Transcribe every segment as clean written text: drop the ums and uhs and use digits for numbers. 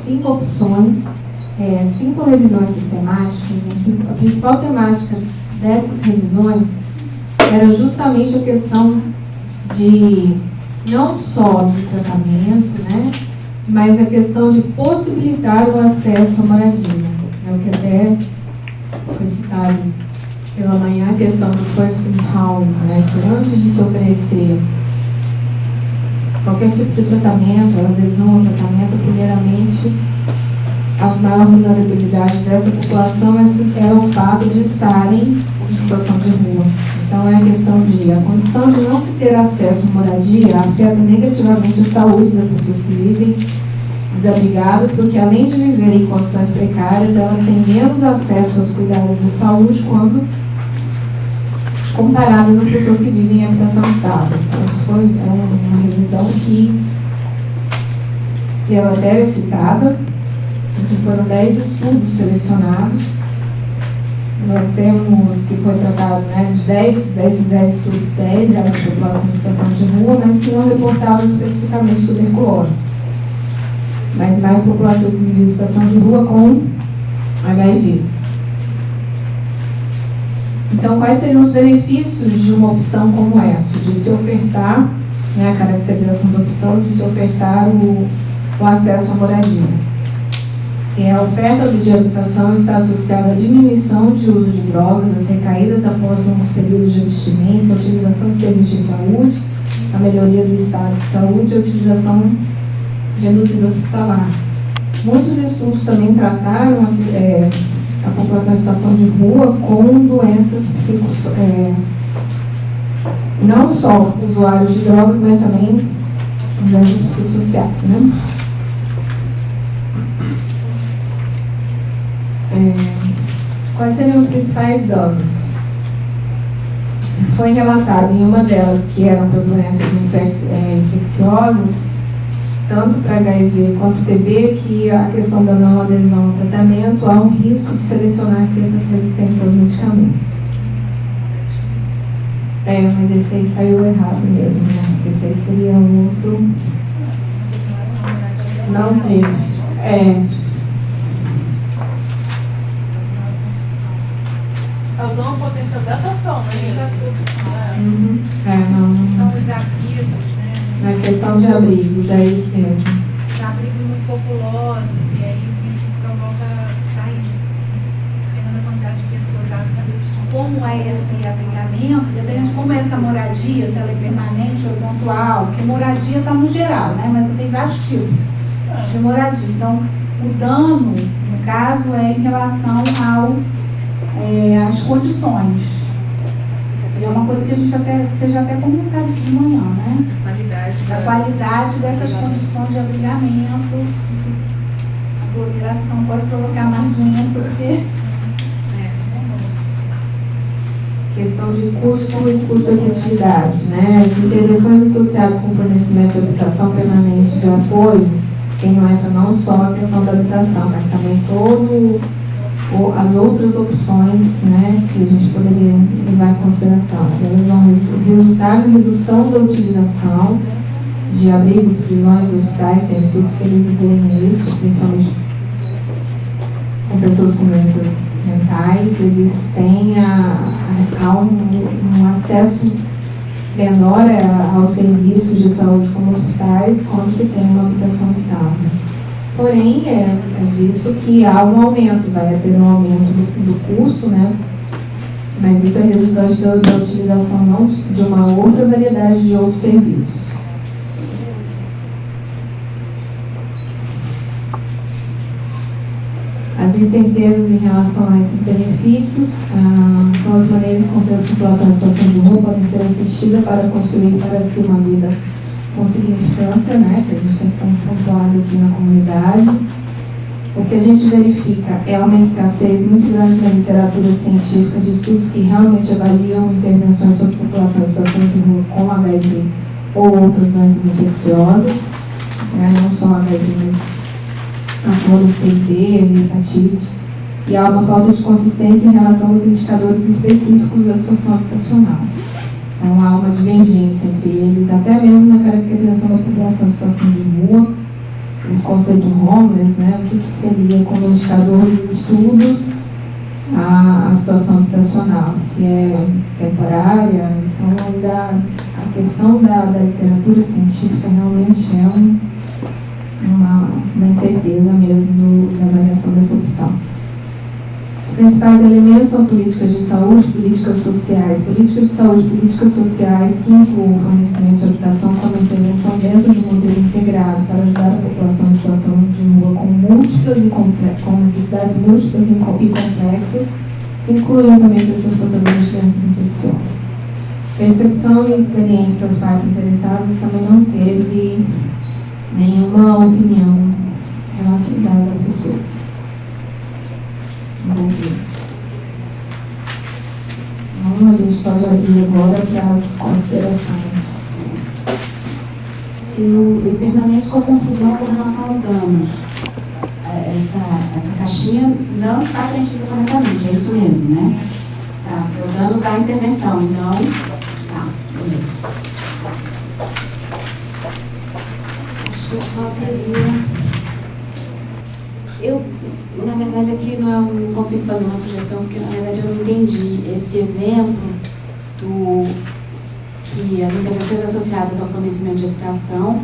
5 opções, 5 revisões sistemáticas. A principal temática dessas revisões era justamente a questão de não só do tratamento, né, mas a questão de possibilitar o acesso à moradia. É o que até foi citado pela manhã, a questão do first in house, né, que antes de se oferecer qualquer tipo de tratamento, adesão ao tratamento, primeiramente, a maior vulnerabilidade dessa população é o fato de estarem em situação de rua. Então, é a questão de a condição de não se ter acesso à moradia afeta negativamente a saúde das pessoas que vivem desabrigadas, porque além de viverem em condições precárias, elas têm menos acesso aos cuidados da saúde quando comparadas às pessoas que vivem em habitação estável. Então, isso foi uma revisão que ela até é citada, que foram 10 estudos selecionados. Nós temos que foi tratado, né, de 10 estudos, 10 eram de população em situação de rua, mas que não reportavam especificamente tuberculose. Mas mais populações que viviam em situação de rua com HIV. Então, quais seriam os benefícios de uma opção como essa? De se ofertar, né, a caracterização da opção, de se ofertar o acesso à moradia. A oferta de habitação está associada à diminuição de uso de drogas, às recaídas após longos períodos de abstinência, à utilização de serviços de saúde, à melhoria do estado de saúde e à utilização reduzida hospitalar. Muitos estudos também trataram a população em situação de rua com doenças não só usuários de drogas, mas também doenças psicossociais, né? Quais seriam os principais danos? Foi relatado em uma delas que eram para doenças infecciosas, tanto para HIV quanto TB, que a questão da não adesão ao tratamento, há um risco de selecionar cepas resistentes aos medicamentos. Mas esse aí saiu errado mesmo, né? Esse aí seria outro. Não teve. É o dom potencial dessa ação, né? Não. São os abrigos, né? Na questão de abrigos, é isso mesmo. Os abrigos muito populosos, e aí isso provoca saída. Dependendo da quantidade de pessoas lá. Como é esse abrigamento, dependendo de como é essa moradia, se ela é permanente ou pontual, porque moradia está no geral, né? Mas tem vários tipos de moradia. Então, o dano, no caso, é em relação às condições. E é uma coisa que a gente seja até comentado isso de manhã, né? Da qualidade dessas condições de abrigamento. A aglomeração pode provocar mais doença do que... Questão de custo e custo-efetividade, né? As intervenções associadas com o fornecimento de habitação permanente de apoio, quem não entra não só a questão da habitação, mas também as outras opções, né, que a gente poderia levar em consideração. Elas vão resultar em redução da utilização de abrigos, prisões, hospitais, tem estudos que eles incluem isso, principalmente com pessoas com doenças mentais, eles têm um acesso menor aos serviços de saúde como hospitais quando se tem uma habitação estável. Porém, é visto que há um aumento, vai ter um aumento do custo, né? Mas isso é resultante da utilização não de uma outra variedade de outros serviços. As incertezas em relação a esses benefícios são as maneiras com que a população em situação de rua podem ser assistida para construir para si uma vida com significância, né, que a gente tem pontuado aqui na comunidade. O que a gente verifica é uma escassez muito grande na literatura científica de estudos que realmente avaliam intervenções sobre a população em situação de rua com HIV ou outras doenças infecciosas, né, não só HIV, mas todas TB, hepatite. E há uma falta de consistência em relação aos indicadores específicos da situação habitacional. Então, há uma divergência entre eles, até mesmo na caracterização da população em situação de rua o conceito homeless, né, o que seria como indicador dos estudos a situação habitacional, se é temporária. Então, ainda a questão da literatura científica realmente é uma incerteza mesmo da avaliação dessa opção. Os principais elementos são políticas de saúde, políticas sociais. Políticas de saúde, políticas sociais que incluam o fornecimento de habitação como intervenção dentro de um modelo integrado para ajudar a população em situação de rua com múltiplas e com necessidades múltiplas e complexas, incluindo também pessoas portadoras de doenças infecciosas. Percepção e experiência das partes interessadas também não teve nenhuma opinião relacionada às pessoas envolvidas. Então, a gente pode abrir agora para as considerações. Eu permaneço com a confusão com relação aos danos. Essa caixinha não está preenchida corretamente, é isso mesmo, né? Tá, é o dano da intervenção, então. Tá, beleza. Acho que eu só teria. Na verdade, aqui não consigo fazer uma sugestão, porque na verdade eu não entendi esse exemplo que as intervenções associadas ao fornecimento de habitação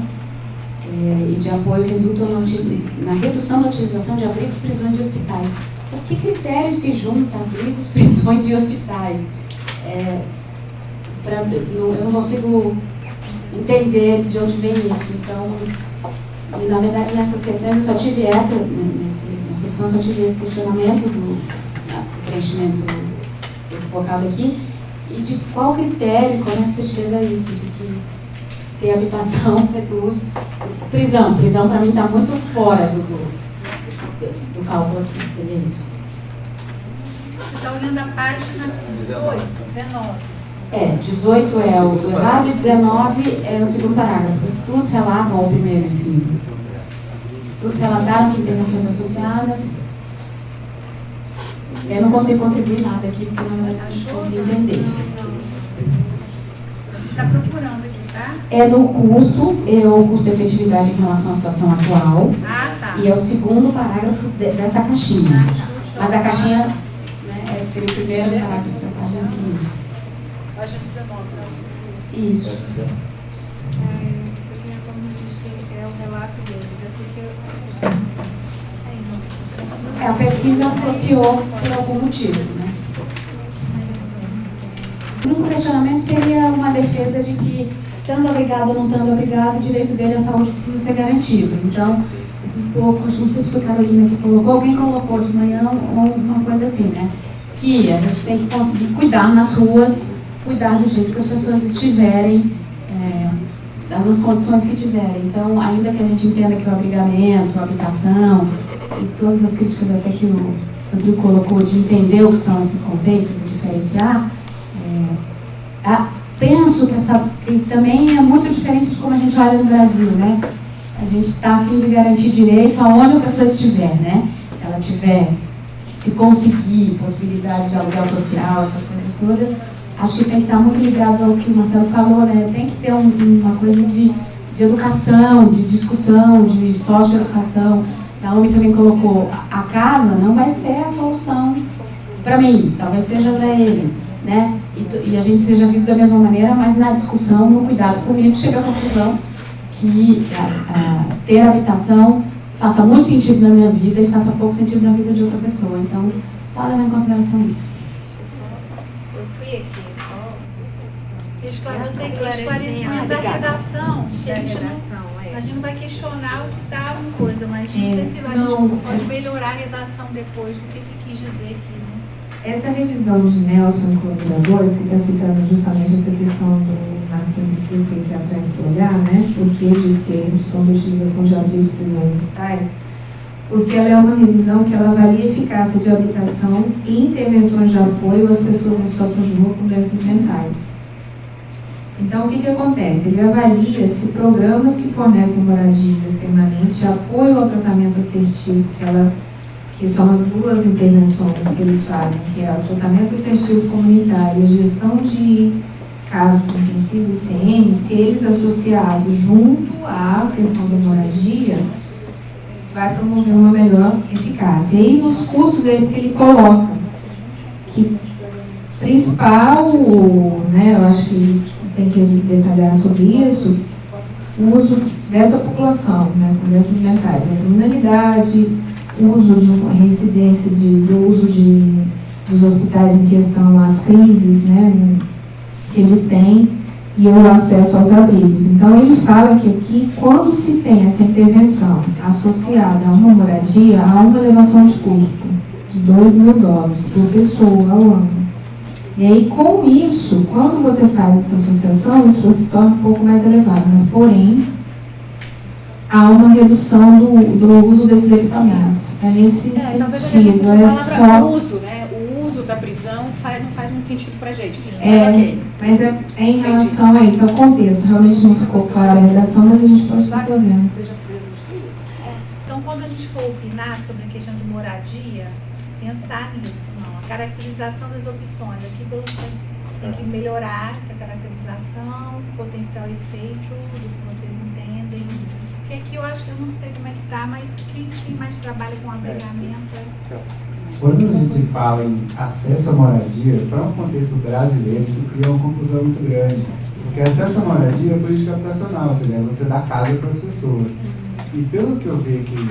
e de apoio resultam na redução da utilização de abrigos, prisões e hospitais. Por que critérios se juntam abrigos, prisões e hospitais? Eu não consigo entender de onde vem isso. Então, na verdade, nessas questões eu só tive nessa opção eu só tive esse questionamento do preenchimento colocado aqui, e de qual critério, como é que você chega a isso, de que ter habitação reduz. Prisão para mim está muito fora do cálculo aqui, seria isso. Você está olhando a página 18, 19. 18 é o do errado e 19 é o segundo parágrafo. Os estudos relatam, ou o primeiro, enfim. Estudos relataram que intervenções associadas. Eu não consigo contribuir nada aqui, porque na verdade não consigo entender. A gente está procurando aqui, tá? É no custo, o custo de efetividade em relação à situação atual. Tá. E é o segundo parágrafo dessa caixinha. Mas a caixinha, né, seria o primeiro parágrafo da página seguinte. Página 19, não, isso. Isso aqui é como diz, é o relato deles. A pesquisa associou por algum motivo, né? O único questionamento seria uma defesa de que, estando obrigado ou não estando obrigado, o direito dele à saúde precisa ser garantido. Então, um pouco, não sei se foi a Carolina que colocou, alguém colocou de manhã uma coisa assim, né? Que a gente tem que conseguir cuidar nas ruas, cuidar do jeito que as pessoas estiverem, nas condições que tiverem. Então, ainda que a gente entenda que o abrigamento, a habitação, e todas as críticas até que o Rodrigo colocou de entender o que são esses conceitos e diferenciar, penso que também é muito diferente de como a gente olha no Brasil, né? A gente está a fim de garantir direito aonde a pessoa estiver, né? Se ela tiver, se conseguir possibilidades de aluguel social, essas coisas todas, acho que tem que estar muito ligado ao que o Marcelo falou, né? Tem que ter uma coisa de educação, de discussão, de socioeducação. Naomi também colocou, a casa não vai ser a solução para mim, talvez seja para ele, né? E a gente seja visto da mesma maneira, mas na discussão, no cuidado comigo, chega à conclusão que ter habitação faça muito sentido na minha vida e faça pouco sentido na vida de outra pessoa. Então, só levar em consideração isso. Eu fui aqui, Esclarecimento da redação. A gente não vai questionar o que está uma coisa, mas não sei se a gente pode melhorar a redação depois do que quis dizer aqui, né? Essa revisão de Nelson e colaboradores, que está citando justamente essa questão da síntese que eu fui aqui atrás para olhar, né? Porque disse a redução da utilização de abrigos, prisões e hospitais, porque ela é uma revisão que ela avalia a eficácia de habitação e intervenções de apoio às pessoas em situação de rua com doenças mentais. Então, o que acontece? Ele avalia se programas que fornecem moradia permanente, apoio ao tratamento assertivo, que são as duas intervenções que eles fazem, que é o tratamento assertivo comunitário e a gestão de casos intensivos, ICM, se eles associados junto à questão da moradia, vai promover uma melhor eficácia. E aí, nos custos, ele coloca que principal, né, eu acho que tem que detalhar sobre isso, o uso dessa população, né, com doenças mentais, a criminalidade, o uso de uma residência, do uso dos hospitais em questão, as crises, né, que eles têm, e o acesso aos abrigos. Então, ele fala que aqui, quando se tem essa intervenção associada a uma moradia, há uma elevação de custo de $2.000 por pessoa ao ano. E aí, com isso, quando você faz essa associação, isso se torna um pouco mais elevado, mas, porém, há uma redução do uso desses equipamentos. É nesse sentido. A palavra uso, né? O uso da prisão não faz muito sentido pra gente. Mas em relação a isso, ao contexto, realmente não ficou clara a redação, mas a gente pode estar fazendo. Então, quando a gente for opinar sobre a questão de moradia, pensar nisso, não. A caracterização das opções, aqui tem que melhorar essa caracterização, potencial efeito do que vocês entendem. Porque aqui eu acho que eu não sei como é que tá, mas quem mais trabalha com abrigamento Quando a gente fala em acesso à moradia, para um contexto brasileiro, isso cria uma confusão muito grande. Porque acesso à moradia é política habitacional, ou seja, você dá casa para as pessoas. E pelo que eu vejo aqui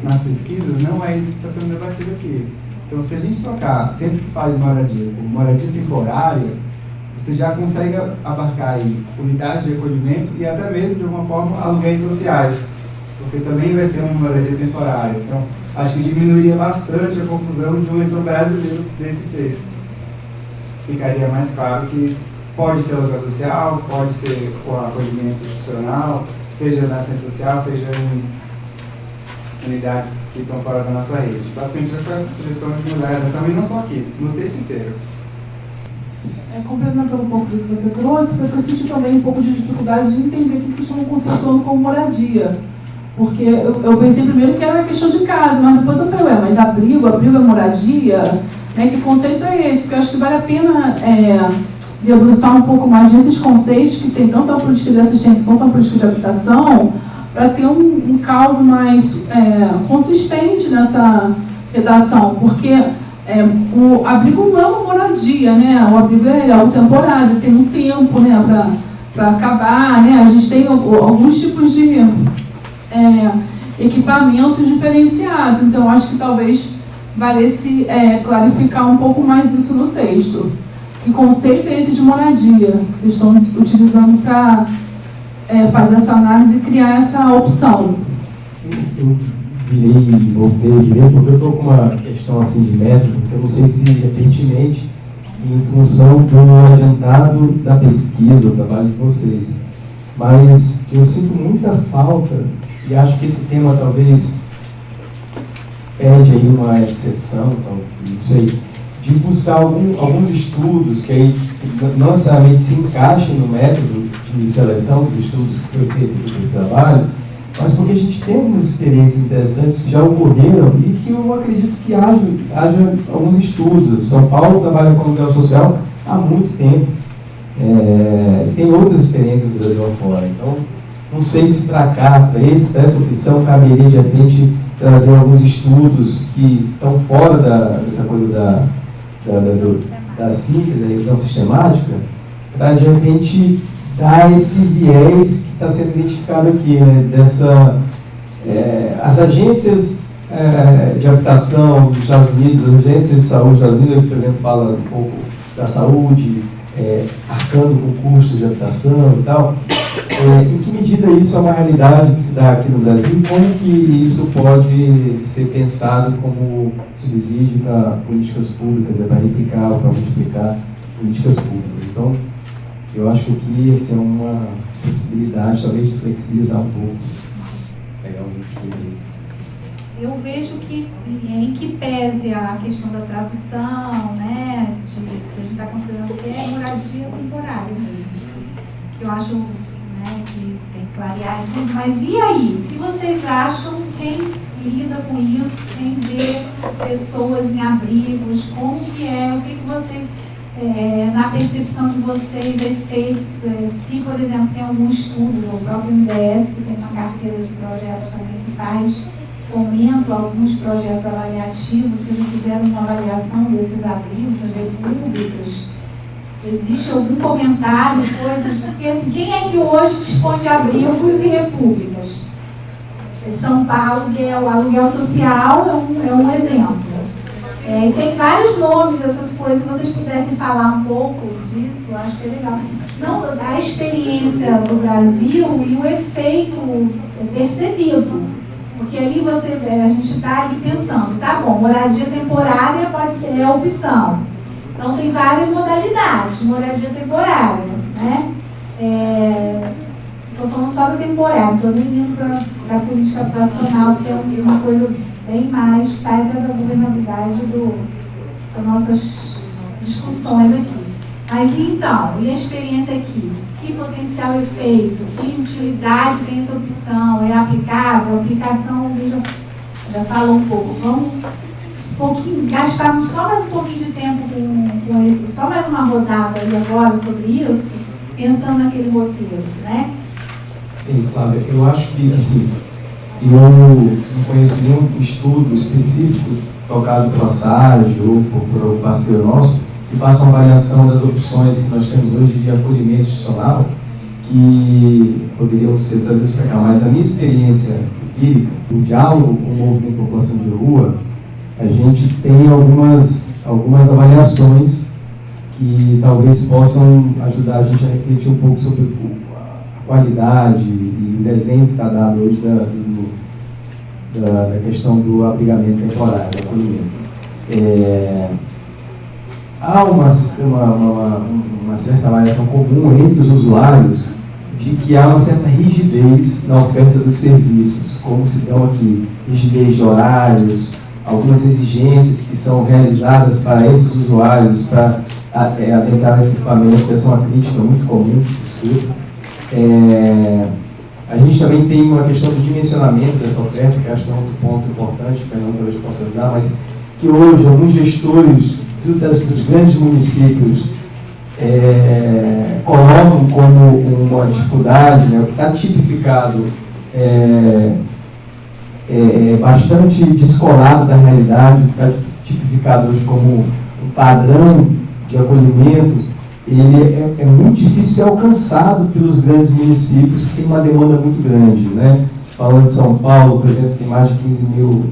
nas pesquisas, não é isso que está sendo debatido aqui. Então, se a gente trocar, sempre que fala de moradia, por moradia temporária, você já consegue abarcar aí unidades de acolhimento e até mesmo, de alguma forma, aluguéis sociais. Porque também vai ser uma moradia temporária. Então, acho que diminuiria bastante a confusão de um leitor brasileiro desse texto. Ficaria mais claro que pode ser aluguel social, pode ser o acolhimento institucional, seja na assistência social, seja em unidades que estão fora da nossa rede. Basicamente, essa sugestão de mudar a redação, e não só aqui, no texto inteiro. Complementando um pouco do que você trouxe, porque eu senti também um pouco de dificuldade de entender o que vocês estão conceituando como moradia. Porque eu pensei primeiro que era questão de casa, mas depois eu falei, mas abrigo é moradia? Né? Que conceito é esse? Porque eu acho que vale a pena debruçar um pouco mais nesses conceitos que tem tanto a política de assistência quanto a política de habitação, para ter um caldo mais consistente nessa redação, porque o abrigo não é uma moradia, né? O abrigo é algo temporário, tem um tempo, né, para acabar, né? A gente tem alguns tipos de equipamentos diferenciados, então acho que talvez valesse clarificar um pouco mais isso no texto. Que conceito é esse de moradia que vocês estão utilizando para fazer essa análise e criar essa opção? Eu voltei a ver, porque eu estou com uma questão assim de método, que eu não sei se é pertinente em função do adiantado da pesquisa, do trabalho de vocês. Mas eu sinto muita falta, e acho que esse tema talvez pede aí uma exceção, não sei, de buscar alguns estudos que aí não necessariamente se encaixem no método de seleção dos estudos que foi feito nesse trabalho, mas porque a gente tem algumas experiências interessantes que já ocorreram e que eu acredito que haja alguns estudos. São Paulo trabalha com aluguel social há muito tempo, tem outras experiências do Brasil afora. Então, não sei se para cá, para essa opção, caberia de repente trazer alguns estudos que estão fora dessa coisa da síntese, da revisão sistemática, para de repente dar esse viés que está sendo identificado aqui, né, as agências de habitação dos Estados Unidos, as agências de saúde dos Estados Unidos, por exemplo, fala um pouco da saúde, arcando com custos de habitação e tal. Em que medida isso é uma realidade que se dá aqui no Brasil? Como que isso pode ser pensado como subsídio para políticas públicas, para replicar ou para multiplicar políticas públicas? Então, eu acho que aqui é uma possibilidade, talvez, de flexibilizar um pouco, pegar algum estudo aí. Eu vejo que, em que pese a questão da tradução, né, que a gente está considerando que é moradia temporária, que eu acho, né, que tem que clarear aqui, mas e aí? O que vocês acham? Quem lida com isso? Quem vê pessoas em abrigos? Como que é? O que vocês, na percepção de vocês, efeitos, se, por exemplo, tem algum estudo, o próprio MDS, que tem uma carteira de projetos também que faz fomento alguns projetos avaliativos, que já fizeram uma avaliação desses abrigos, das repúblicas. Existe algum comentário, coisas... Porque, assim, quem é que hoje dispõe de abrigos e repúblicas? São Paulo, o aluguel social é um exemplo. E tem vários nomes dessas coisas. Se vocês pudessem falar um pouco disso, eu acho que é legal. Não, a experiência do Brasil e o efeito percebido. Porque ali a gente está ali pensando, tá bom, moradia temporária pode ser a opção. Então tem várias modalidades de moradia temporária, né? Estou falando só da temporária, não estou nem indo para a política habitacional, que é uma coisa bem mais, sai da governabilidade das nossas discussões aqui. Mas então, e a experiência aqui? Que potencial efeito, que utilidade tem essa opção? É aplicável? A aplicação, já falou um pouco. Vamos gastar só mais um pouquinho de tempo com esse, só mais uma rodada ali agora sobre isso, pensando naquele roteiro, né? Sim, Flávia, eu acho que, assim, eu não conheço nenhum estudo específico tocado pela SAGE ou por um parceiro nosso que faça uma avaliação das opções que nós temos hoje de acolhimento institucional que poderiam ser trazidas para cá. Mas a minha experiência empírica, o diálogo com o movimento de população de rua, a gente tem algumas avaliações que talvez possam ajudar a gente a refletir um pouco sobre a qualidade e o desenho que está dado hoje da questão do abrigamento temporário, do acolhimento. Há uma certa avaliação comum entre os usuários de que há uma certa rigidez na oferta dos serviços, como se dão aqui, rigidez de horários, algumas exigências que são realizadas para esses usuários para adentrar nesses equipamentos. Essa é uma crítica muito comum que se escuta. A gente também tem uma questão do dimensionamento dessa oferta, que acho que é outro ponto importante, o Fernando talvez possa ajudar, mas que hoje alguns gestores dos grandes municípios colocam como uma dificuldade, né, o que está tipificado bastante descolado da realidade, que está tipificado hoje como um padrão de acolhimento, ele é muito difícil ser alcançado pelos grandes municípios, que tem uma demanda muito grande, né? Falando de São Paulo, por exemplo, tem mais de 15 mil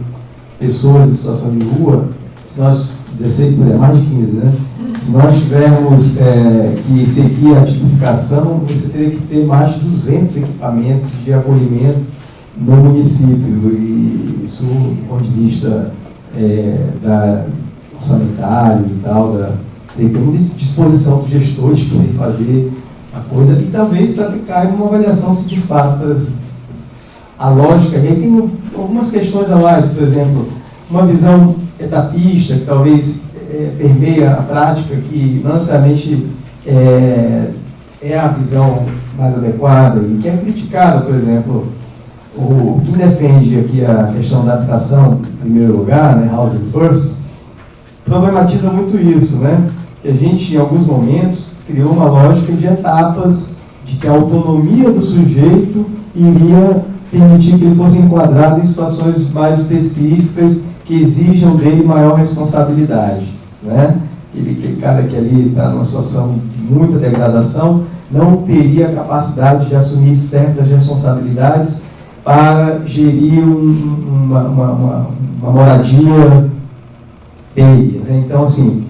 pessoas em situação de rua. Se nós, 16, mais de 15, né? Se nós tivermos que seguir a tipificação, você teria que ter mais de 200 equipamentos de acolhimento no município. E isso, do ponto de vista orçamentário e tal, tem que ter uma disposição dos gestores para poder fazer a coisa e talvez cair uma avaliação se de fato a lógica. E aí tem algumas questões a mais, por exemplo, uma visão etapista que talvez permeia a prática, que não necessariamente é a visão mais adequada e que é criticada, por exemplo. Quem defende aqui a questão da habitação, em primeiro lugar, né, housing first, problematiza muito isso, né? Que a gente, em alguns momentos, criou uma lógica de etapas, de que a autonomia do sujeito iria permitir que ele fosse enquadrado em situações mais específicas que exijam dele maior responsabilidade, né? Aquele cara que ali está numa situação de muita degradação não teria a capacidade de assumir certas responsabilidades para gerir uma moradia dele, né? Então, assim,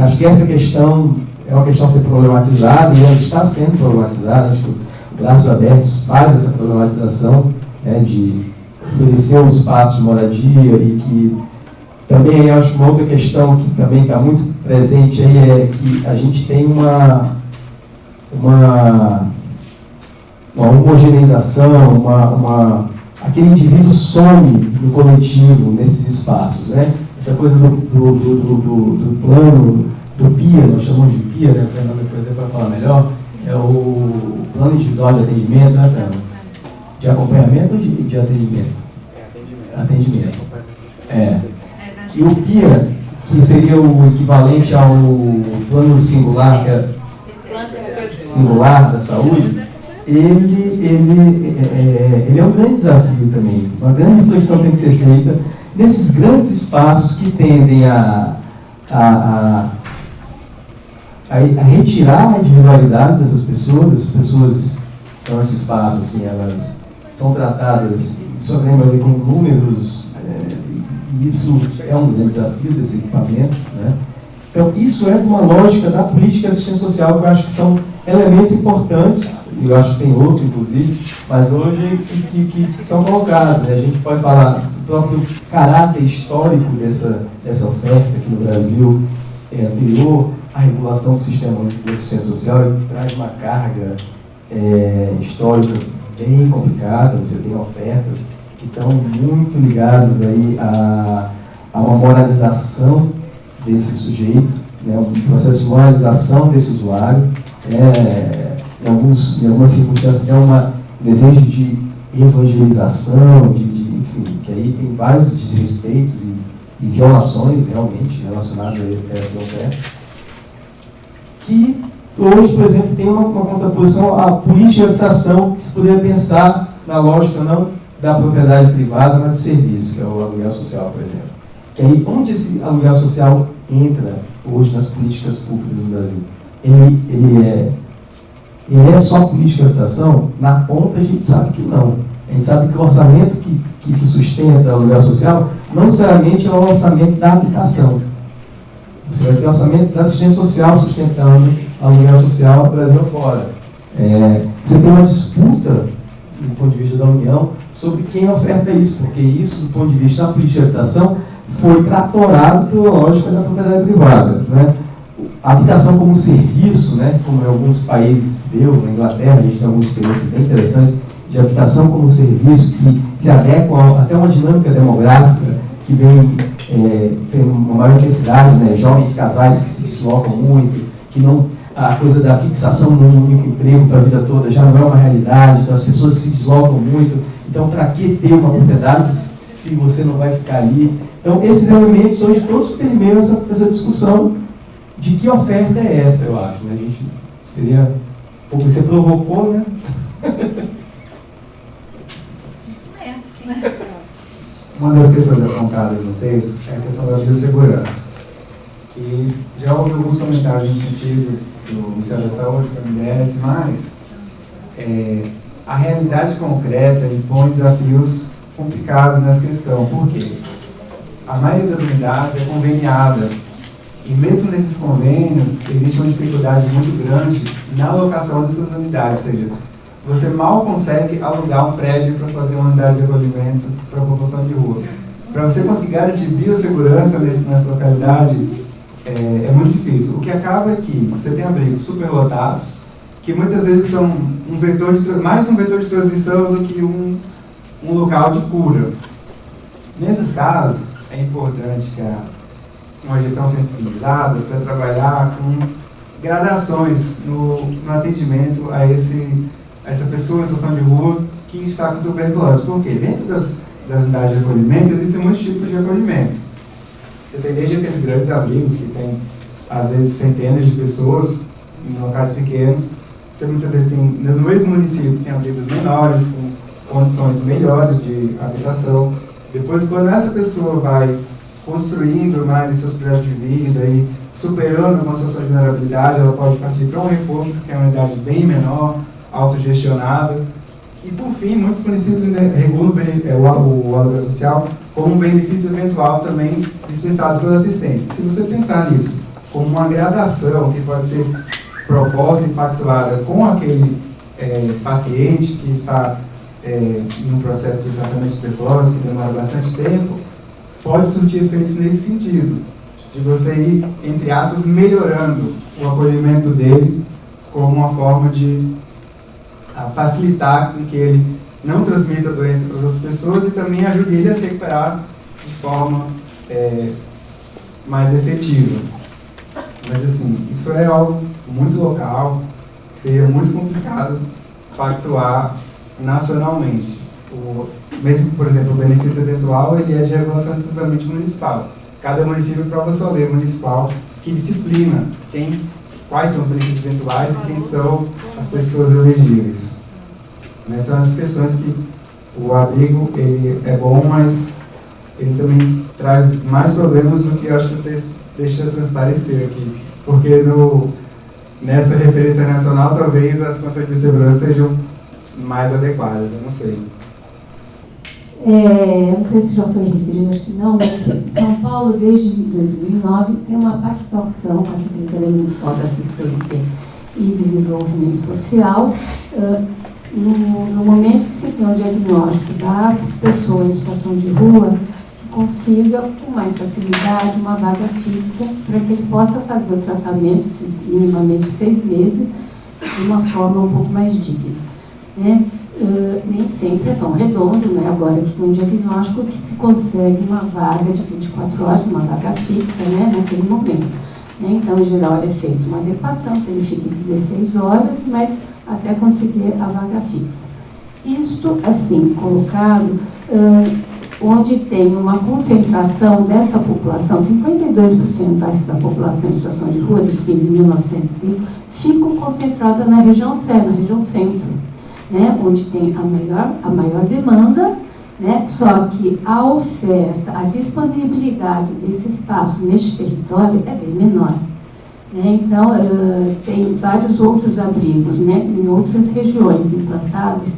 acho que essa questão é uma questão a ser problematizada e ela está sendo problematizada. Acho que o Braços Abertos faz essa problematização, né, de oferecer um espaço de moradia e que também acho uma outra questão que também está muito presente aí é que a gente tem uma homogeneização, aquele indivíduo some no coletivo nesses espaços, né? Essa coisa do plano, do PIA, nós chamamos de PIA, né? O Fernando vai falar melhor, é o plano individual de atendimento, né, Fernando? De acompanhamento ou de atendimento? Atendimento. E o PIA, que seria o equivalente ao plano singular, que é singular da saúde, ele é um grande desafio também. Uma grande reflexão tem que ser feita nesses grandes espaços que tendem a retirar a individualidade dessas pessoas. Essas pessoas estão nesse espaço, assim, elas são tratadas, só lembra ali com números, e isso é um grande desafio desses equipamentos, né? Então, isso é uma lógica da política de assistência social, que eu acho que são elementos importantes, e eu acho que tem outros, inclusive, mas hoje que são colocados, né? A gente pode falar do próprio caráter histórico dessa oferta aqui no Brasil, anterior à regulação do sistema de assistência social, ele traz uma carga histórica bem complicada. Você tem ofertas que estão muito ligadas aí a uma moralização desse sujeito, né, um processo de moralização desse usuário, em algumas circunstâncias é um desejo de evangelização, enfim, que aí tem vários desrespeitos e violações realmente relacionadas a essa oferta, que hoje, por exemplo, tem uma contraposição à política de habitação, que se poderia pensar na lógica não da propriedade privada, mas do serviço, que é o aluguel social, por exemplo. Que aí, onde esse aluguel social entra hoje nas políticas públicas do Brasil? Ele é só política de habitação? Na ponta a gente sabe que não. A gente sabe que o orçamento que sustenta o aluguel social não necessariamente é o orçamento da habitação. Você vai ter o orçamento da assistência social sustentando o aluguel social no Brasil afora. Você tem uma disputa, do ponto de vista da União, sobre quem oferta isso, porque isso, do ponto de vista da política de habitação, foi tratorado pela lógica da propriedade privada, né? A habitação como serviço, né, como em alguns países se deu, na Inglaterra a gente tem algumas experiências bem interessantes de habitação como serviço que se adequam até uma dinâmica demográfica que tem uma maior intensidade, né, jovens casais que se deslocam muito, que não, a coisa da fixação num único emprego para a vida toda já não é uma realidade, então as pessoas se deslocam muito, então para que ter uma propriedade se você não vai ficar ali? Então esses elementos hoje todos permeiam essa discussão de que oferta é essa, eu acho, né? A gente seria um pouco, você provocou, né? Uma das questões apontadas no texto é a questão da biossegurança, que já houve alguns comentários no sentido do Ministério da Saúde, do MDS, mas a realidade concreta impõe desafios complicados nessa questão. Por quê? A maioria das unidades é conveniada, e mesmo nesses convênios existe uma dificuldade muito grande na alocação dessas unidades, ou seja, você mal consegue alugar um prédio para fazer uma unidade de acolhimento para a população de rua. Para você conseguir garantir biossegurança nessa localidade, é muito difícil. O que acaba é que você tem abrigos superlotados, que muitas vezes são mais um vetor de transmissão do que um local de cura. Nesses casos, é importante que uma gestão sensibilizada para trabalhar com gradações no atendimento a essa pessoa em situação de rua que está com tuberculose. Porque dentro das unidades de acolhimento existem muitos tipos de acolhimento. Você tem desde aqueles grandes abrigos que tem, às vezes, centenas de pessoas em locais pequenos. Você muitas vezes tem, no mesmo município, tem abrigos menores, com condições melhores de habitação. Depois, quando essa pessoa vai construindo mais os seus projetos de vida e superando uma situação de vulnerabilidade, ela pode partir para um repúblico, que é uma unidade bem menor, autogestionada. E, por fim, muitos municípios regulam o aluguel social como um benefício eventual também dispensado pela assistência. Se você pensar nisso como uma gradação que pode ser proposta e pactuada com aquele paciente que está em um processo de tratamento de tuberculose que demora bastante tempo, pode surtir efeitos nesse sentido, de você ir, entre aspas, melhorando o acolhimento dele como uma forma de facilitar com que ele não transmita a doença para as outras pessoas e também ajude ele a se recuperar de forma mais efetiva. Mas, assim, isso é algo muito local, que seria muito complicado pactuar nacionalmente. Mesmo, por exemplo, o benefício eventual, ele é de regulação exclusivamente municipal. Cada município prova sua lei municipal que disciplina quais são os benefícios eventuais e quem são as pessoas elegíveis. Mas são as questões que o abrigo ele é bom, mas ele também traz mais problemas do que eu acho que o texto deixa transparecer aqui. Porque nessa referência nacional, talvez as condições de segurança sejam mais adequadas, eu não sei. Não sei se já foi referido, acho que não, mas São Paulo, desde 2009, tem uma pactuação com a Secretaria Municipal da Assistência e Desenvolvimento Social. No momento que se tem um diagnóstico da pessoa em situação de rua, que consiga, com mais facilidade, uma vaga fixa para que ele possa fazer o tratamento, esses minimamente 6 meses, de uma forma um pouco mais digna, né? Nem sempre é tão redondo, né? Agora que tem um diagnóstico que se consegue uma vaga de 24 horas, uma vaga fixa, né? Naquele momento, né? Então, em geral, é feita uma adequação, que ele fique 16 horas, mas até conseguir a vaga fixa. Isto, assim, colocado, onde tem uma concentração dessa população, 52% da população em situação de rua, dos 15.905, ficam concentradas na região na região centro, né, onde tem a maior demanda, né, só que a oferta, a disponibilidade desse espaço neste território é bem menor. Né, então, tem vários outros abrigos, né, em outras regiões implantadas,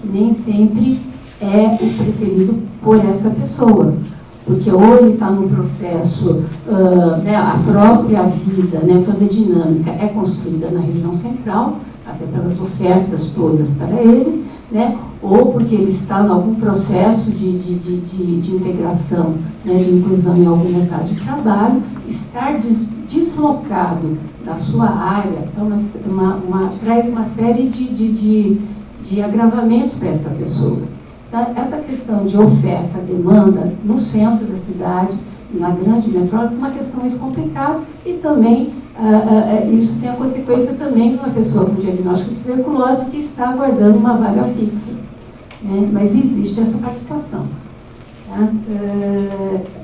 que nem sempre é o preferido por essa pessoa, porque ou ele está no processo, né, a própria vida, né, toda a dinâmica é construída na região central, até pelas ofertas todas para ele, né, ou porque ele está em algum processo de integração, né, de inclusão em algum mercado de trabalho. Estar deslocado da sua área traz uma série de agravamentos para essa pessoa. Tá? Essa questão de oferta, demanda no centro da cidade, na grande metrópole, é uma questão muito complicada e também isso tem a consequência também de uma pessoa com diagnóstico de tuberculose que está aguardando uma vaga fixa. Né? Mas existe essa participação. Tá?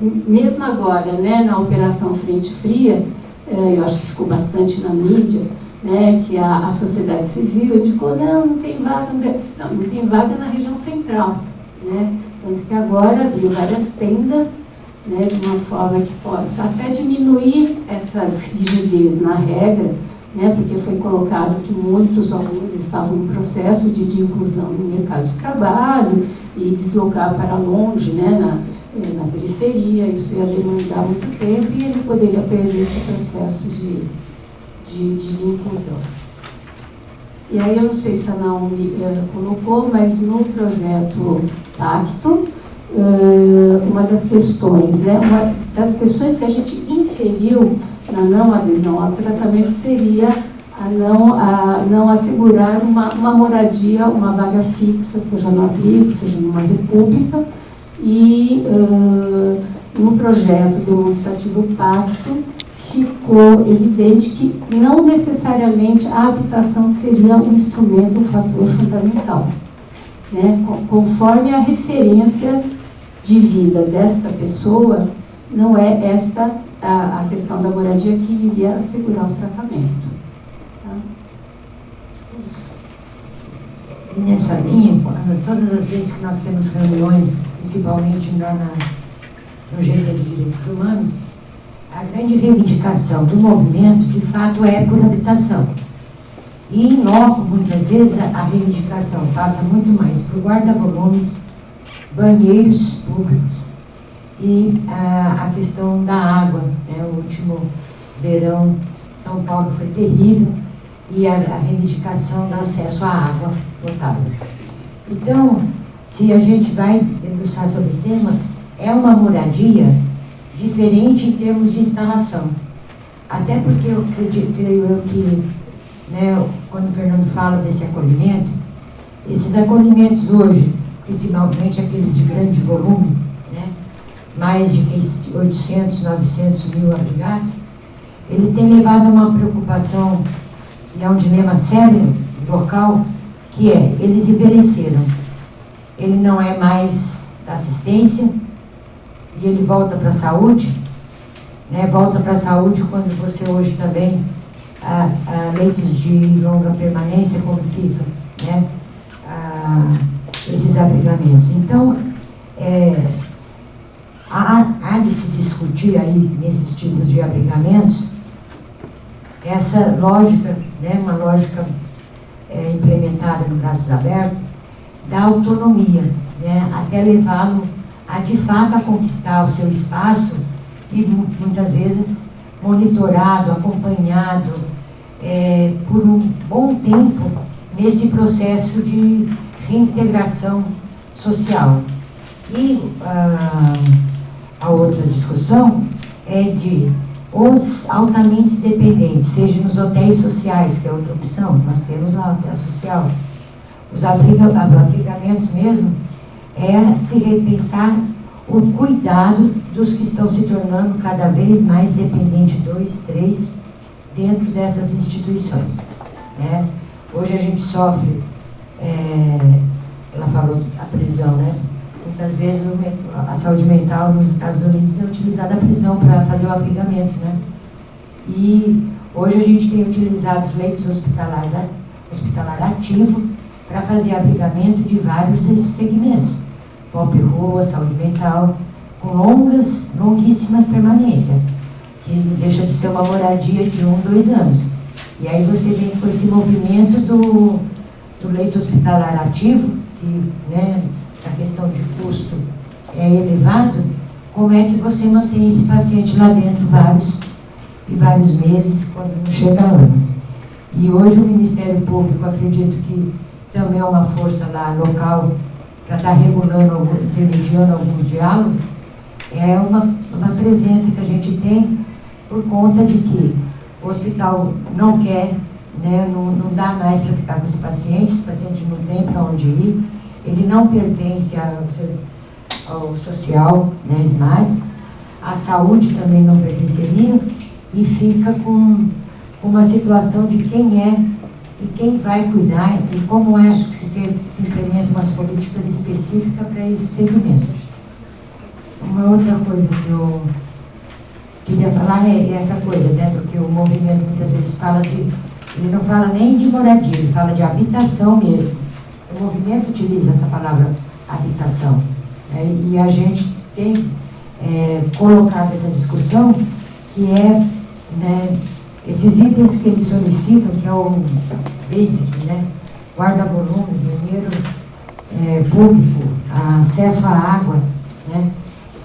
Mesmo agora, né, na Operação Frente Fria, eu acho que ficou bastante na mídia, né, que a sociedade civil indicou, não tem vaga, não tem vaga na região central. Né? Tanto que agora abriu várias tendas, né, de uma forma que possa até diminuir essas rigidez na regra, né, porque foi colocado que muitos alunos estavam no processo de inclusão no mercado de trabalho e deslocar para longe, né, na periferia, isso ia demandar muito tempo e ele poderia perder esse processo de inclusão. E aí, eu não sei se a Naomi colocou, mas no projeto Pacto, uma das questões, né, uma das questões que a gente inferiu na não adesão ao tratamento seria a não assegurar uma moradia, uma vaga fixa, seja no abrigo, seja numa república, e no projeto demonstrativo Pacto ficou evidente que não necessariamente a habitação seria um instrumento, um fator fundamental. Né? Conforme a referência de vida desta pessoa, não é esta a questão da moradia que iria assegurar o tratamento. Tá? E nessa linha, todas as vezes que nós temos reuniões, principalmente no GT de Direitos Humanos, a grande reivindicação do movimento, de fato, é por habitação. E, em loco, muitas vezes, a reivindicação passa muito mais por guarda-volumes, banheiros públicos e a questão da água. Né? O último verão, São Paulo foi terrível e a reivindicação do acesso à água potável. Então, se a gente vai debruçar sobre o tema, é uma moradia diferente em termos de instalação. Até porque eu creio que, né, quando o Fernando fala desse acolhimento, esses acolhimentos hoje, principalmente aqueles de grande volume, né, mais de 800, 900 mil abrigados, eles têm levado a uma preocupação, e é um dilema sério local, que é, eles envelheceram. Ele não é mais da assistência, e ele volta para a saúde, né? Volta para a saúde quando você hoje também, leitos de longa permanência, como fica, né? esses abrigamentos. Então, há de se discutir aí, nesses tipos de abrigamentos, essa lógica, né, uma lógica implementada no Braços Abertos, da autonomia, né, até levá-lo a, de fato, a conquistar o seu espaço e, muitas vezes, monitorado, acompanhado por um bom tempo nesse processo de reintegração social. E a outra discussão é de os altamente dependentes, seja nos hotéis sociais, que é outra opção, nós temos lá hotel social, os abrigamentos mesmo, se repensar o cuidado dos que estão se tornando cada vez mais dependentes, 2, 3, dentro dessas instituições, né? Hoje a gente sofre, ela falou a prisão, né? Muitas vezes a saúde mental nos Estados Unidos é utilizada a prisão para fazer o abrigamento, né? E hoje a gente tem utilizado os leitos hospitalar ativo para fazer abrigamento de vários segmentos. Pop rua, saúde mental, com longuíssimas permanências, que deixa de ser uma moradia de 1, 2 anos. E aí você vem com esse movimento do leito hospitalar ativo, que, né, a questão de custo é elevado, como é que você mantém esse paciente lá dentro vários meses, quando não chega anos. E hoje o Ministério Público, acredito que também é uma força lá local para estar regulando, intermediando alguns diálogos, é uma presença que a gente tem por conta de que o hospital não quer, né, não dá mais para ficar com esse paciente não tem para onde ir, ele não pertence ao social, né, SMARTS, a saúde também não pertenceria, e fica com uma situação de quem é e quem vai cuidar e como é que se implementam umas políticas específicas para esse segmento. Uma outra coisa que eu queria falar é essa coisa, né, do que o movimento muitas vezes fala ele não fala nem de moradia, ele fala de habitação mesmo. O movimento utiliza essa palavra habitação, né, e a gente tem colocado essa discussão, que é, né, esses itens que eles solicitam, que é o basic, né, guarda-volume, banheiro público, acesso à água, né,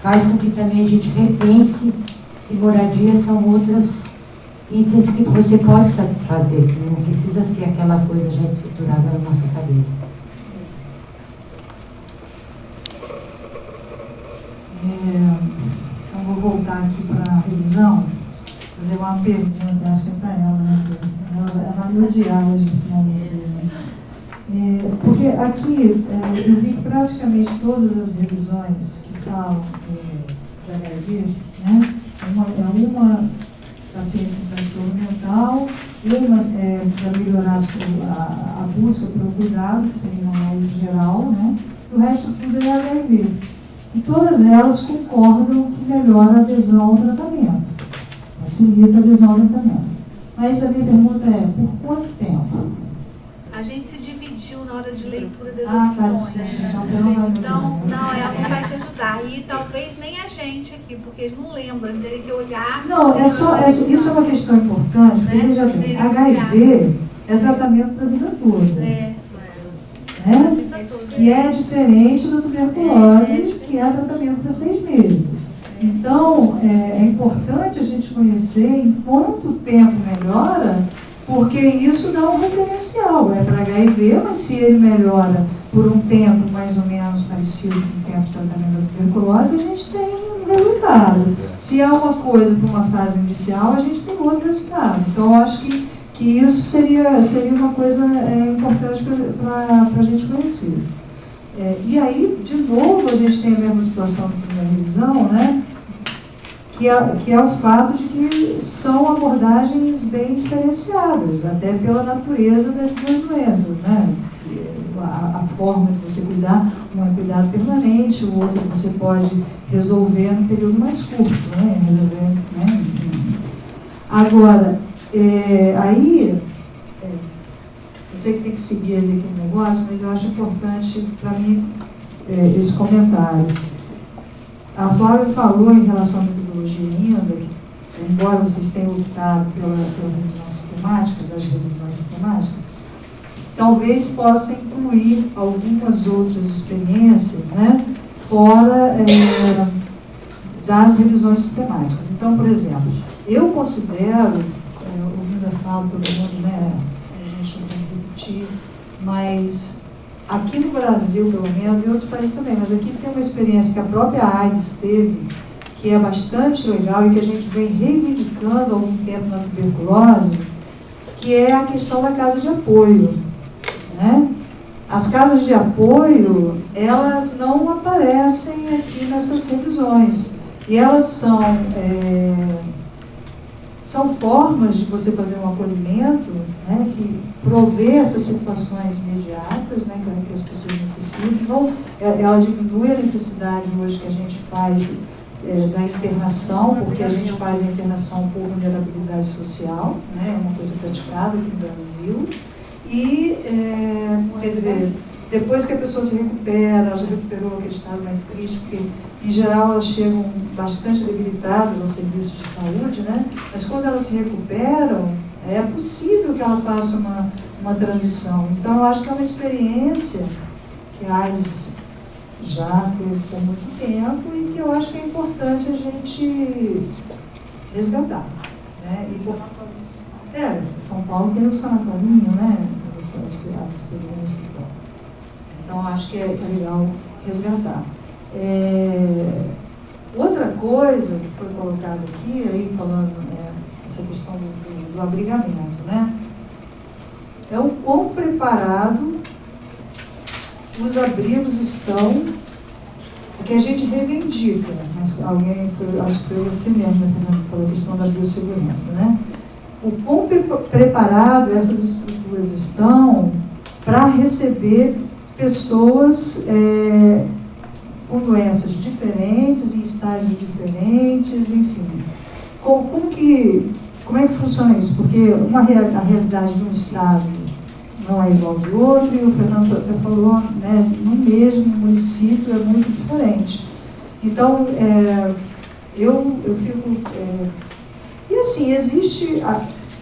faz com que também a gente repense que moradia são outros itens que você pode satisfazer, que não precisa ser aquela coisa já estruturada na nossa cabeça. Então vou voltar aqui para a revisão, fazer uma pergunta, acho que é para ela, né? Ela vai me odiar hoje, finalmente. Porque aqui eu vi que praticamente todas as revisões que falam de HIV, né? Uma paciente com transtorno mental, uma para melhorar a busca pelo cuidado, que seria mais geral, né? O resto tudo é HIV. E todas elas concordam que melhora a adesão ao tratamento, facilita a adesão ao tratamento. Mas a minha pergunta é, por quanto tempo? A gente se dividiu na hora de leitura das Tá, opções. Então, não, ela não vai te ajudar. E talvez nem a gente aqui, porque eles não lembram, teria que olhar. Não, isso é uma questão importante, porque veja bem, HIV é tratamento para a vida toda. Né? Que é diferente da tuberculose, que é tratamento para 6 meses. Então, é importante a gente conhecer em quanto tempo melhora, porque isso dá um referencial. É para HIV, mas se ele melhora por um tempo mais ou menos parecido com o tempo de tratamento da tuberculose, a gente tem um resultado. Se é uma coisa para uma fase inicial, a gente tem outro resultado. Então, eu acho que isso seria uma coisa importante para a gente conhecer. E aí, de novo, a gente tem a mesma situação da primeira revisão, né? Que é o fato de que são abordagens bem diferenciadas, até pela natureza das duas doenças, né? A forma de você cuidar, um é cuidado permanente, o outro você pode resolver no período mais curto, né? Agora, aí, sei que tem que seguir ali aquele negócio, mas eu acho importante para mim esse comentário. A Flávia falou em relação à metodologia ainda, que, embora vocês tenham lutado pela revisão sistemática, das revisões sistemáticas, talvez possa incluir algumas outras experiências, né, fora das revisões sistemáticas. Então, por exemplo, eu considero, ouvindo a fala de todo mundo, né, a gente não tem que repetir, mas aqui no Brasil, pelo menos, e em outros países também, mas aqui tem uma experiência que a própria AIDS teve, que é bastante legal e que a gente vem reivindicando há algum tempo na tuberculose, que é a questão da casa de apoio, né? As casas de apoio, elas não aparecem aqui nessas revisões. E elas são formas de você fazer um acolhimento, né, que provê essas situações imediatas, né, que as pessoas necessitam. Então, ela diminui a necessidade hoje que a gente faz da internação, porque a gente faz a internação por vulnerabilidade social, né, é uma coisa praticada aqui no Brasil. E, quer dizer, depois que a pessoa se recupera, ela já recuperou aquele estado mais crítico, porque, em geral, elas chegam bastante debilitadas ao serviço de saúde, né? Mas quando elas se recuperam, é possível que ela faça uma transição. Então, eu acho que é uma experiência que a AIDS já teve por muito tempo e que eu acho que é importante a gente resgatar, né? São Paulo tem o sanatório, né? As experiências e tal. Então, acho que é legal resgatar. Outra coisa que foi colocada aqui, aí falando essa questão do abrigamento, né? É o quão preparado os abrigos estão, porque a gente reivindica, mas alguém, acho que foi você mesmo, né, que falou a questão da biossegurança, né? O quão preparado essas estruturas estão para receber pessoas com doenças diferentes, em estágios diferentes, enfim. Como é que funciona isso? Porque a realidade de um estado não é igual de outro, e o Fernando até falou, né, no mesmo município é muito diferente. Então, eu fico... e assim, existe...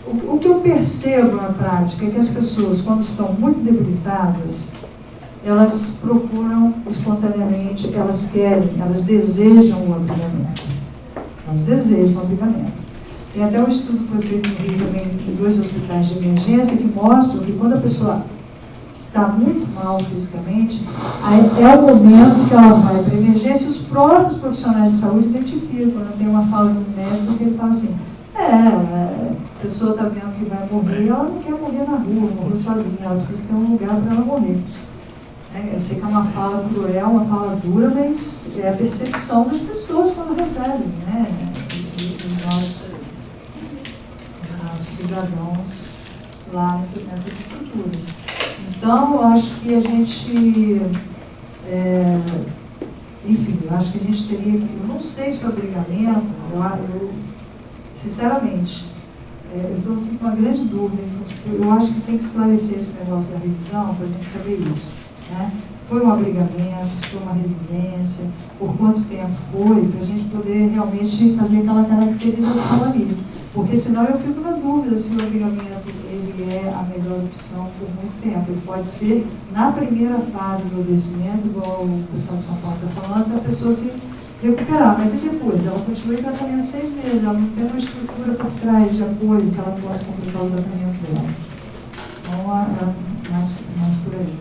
O que eu percebo na prática é que as pessoas, quando estão muito debilitadas, elas procuram espontaneamente, elas desejam o abrigamento. Elas desejam o abrigamento. Tem até um estudo que foi feito no Rio também, em 2 hospitais de emergência, que mostram que quando a pessoa está muito mal fisicamente, é o momento que ela vai para a emergência e os próprios profissionais de saúde identificam. Quando tem uma fala do médico que ele fala assim, a pessoa está vendo que vai morrer, ela não quer morrer na rua, morrer sozinha, ela precisa ter um lugar para ela morrer. Eu sei que é uma fala cruel, uma fala dura, mas é a percepção das pessoas quando recebem, né? Dos nossos cidadãos lá nessas estruturas. Então, eu acho que a gente, enfim, eu acho que a gente teria que, eu não sei se o abrigamento, eu sinceramente, eu estou assim, com uma grande dúvida, eu acho que tem que esclarecer esse negócio da revisão para a gente saber isso. Né? Foi um abrigamento, se foi uma residência, por quanto tempo foi, para a gente poder realmente fazer aquela caracterização ali. Porque senão eu fico na dúvida se o abrigamento ele é a melhor opção por muito tempo. Ele pode ser na primeira fase do adoecimento, igual o pessoal de São Paulo está falando, da pessoa se recuperar, mas e depois? Ela continua em tratamento 6 meses, ela não tem uma estrutura por trás de apoio que ela possa completar o tratamento dela. Então, é mais por aí.